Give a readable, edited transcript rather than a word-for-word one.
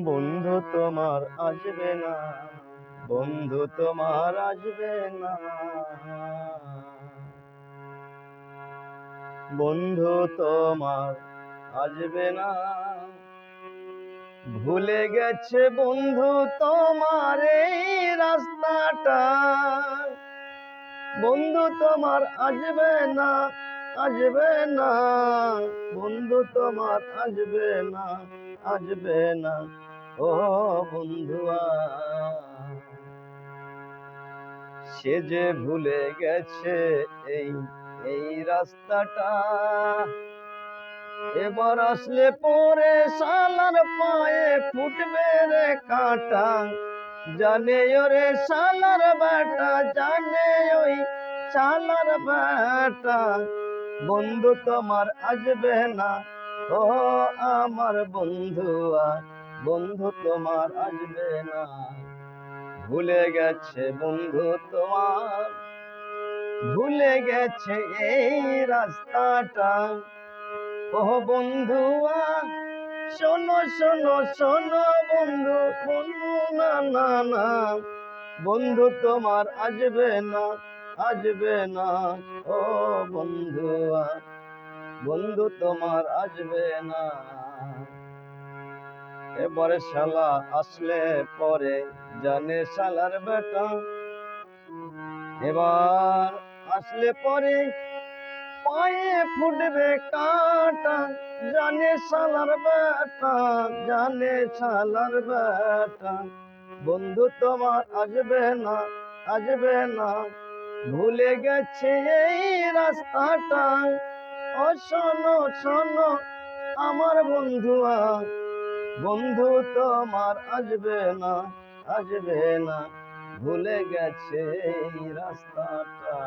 বন্ধু তোমার আসবে না, বন্ধু তোমার আসবে না, বন্ধু তোমার আসবে না। ভুলে গেছে বন্ধু তোমার এই রাস্তাটা, বন্ধু তোমার আসবে না, আসবে না, বন্ধু তোমার আসবে না, আসবে না। ও বন্ধুয়া, সে যে ভুলে গেছে এই এই রাস্তাটা, এবার আসলে পরে শালার পায়ে ফুটবে রে কাঁটা। জানে ওরে শালার বেটা, জানে ওই শালার বেটা, বন্ধু তোমার আসবে না। ও আমার বন্ধুয়া, বন্ধু তোমার আসবে না। ভুলে গেছে বন্ধু তোমার, ভুলে গেছে এই রাস্তাটা। ও বন্ধুয়া, শোনো শোনো শোনো বন্ধু, বন্ধু না না না, বন্ধু তোমার আসবে না, আসবে না। ও বন্ধুয়া, বন্ধু তোমার আসবে না। এবারে শালা আসলে পরে জানে শালার বেটা, এবার আসলে পরে পায়ে ফুটবে কাঁটা। জানে শালার বেটা, জানে শালার বেটা, বন্ধু তোমার আসবে না, আসবে না। ভুলে গেছে এই রাস্তাটা। ও শোনো শোনো আমার বন্ধুয়া, বন্ধু তোমার আসবে না, আসবে না। ভুলে গেছে এই রাস্তাটা।